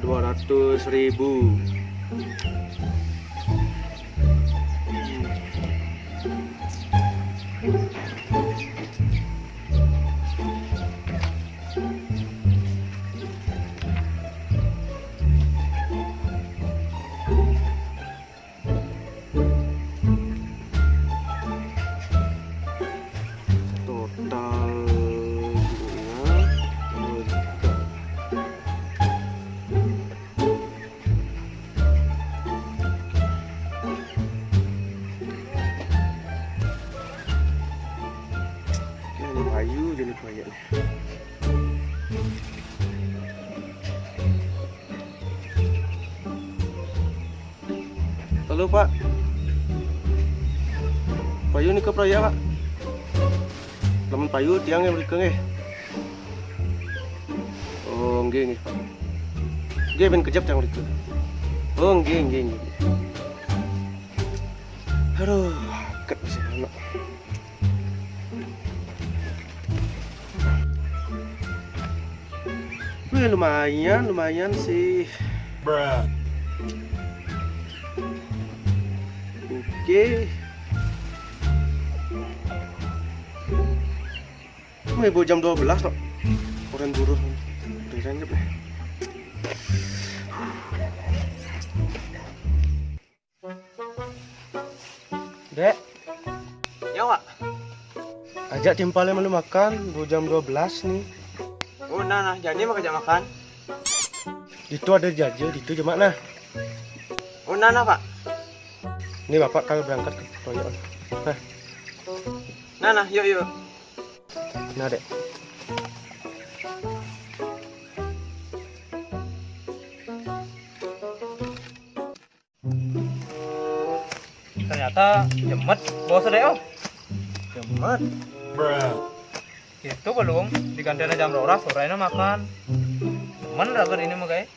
200.000. Total payu jadi proyek. Halo Pak, payu ini ke proyek Pak. Lamun payu tiang yang mereka nggih. Oh nggih nggih Pak. Nggih ben kejap tiang mereka. Oh nggih nggih nggih. Aduh, ket sih anak. Wih, lumayan sih. Bruh. Oke. Ibu jam 12 loh. Orang buruh. Udah deh. Dek. Ya, Wak. Ajak timpalnya malu makan, bu jam 12 nih. Oh, nah, jadi mau kerja makan. Itu ada jajah, itu cuma nah. Oh, nah, Pak. Ini bapak kalau berangkat ke proyek. Nah, yuk. Nah, Dek. Ternyata jemet bos deh om. Jemet. Bruh. Itu belum digantinya jam 12 sorenya makan. Temen raga ini mah guys.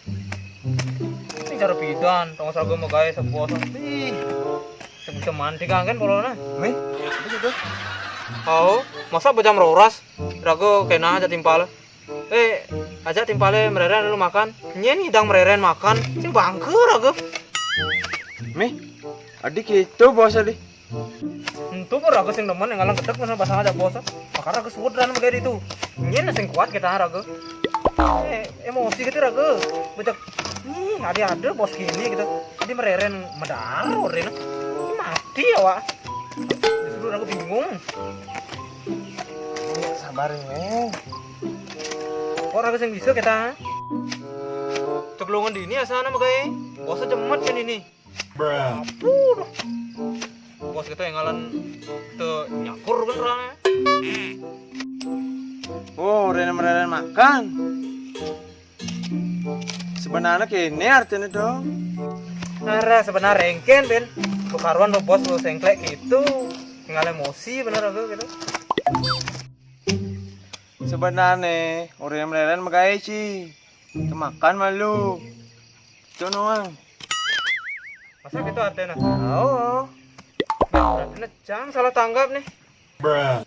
Ini cara pidan, tong raga mah guys sebuah ih. Sebisa manti kan polona. Meh, itu. Oh, masa jam 12 raga kena aja timpal. Aja timpale mereren lu makan. Nyen hidang mereren makan. Sing bangke raga. Meh, adik itu bos adik. Itu pun raga sing demen yang ngalang ketek mana pasang aja bos. Makanya raga sudran kayak itu. Nyen sing kuat kita raga. Emosi gitu raga. Bocah ada bos gini gitu. Jadi mereren medar rena. Mati ya, Wak. Disuruh raga bingung. Sabarin, Meh. Kok raga sing bisa kita? Ceklungan dini asana mah kayak. Bosnya jemet kan ini. Bruh. Bos kita yang ngalan tuh nyakur kan orangnya. Oh, renen makan. Sebenarnya kini artinya dong. Nara sebenarnya rengken ben. Bukaruan lo bos lo sengklek gitu. Tinggal emosi bener aku gitu. Sebenarnya orang yang magaya sih. Kemakan malu. Itu doang. Masa gitu artinya? Oh. Berarti jangan salah tanggap nih. Bruh.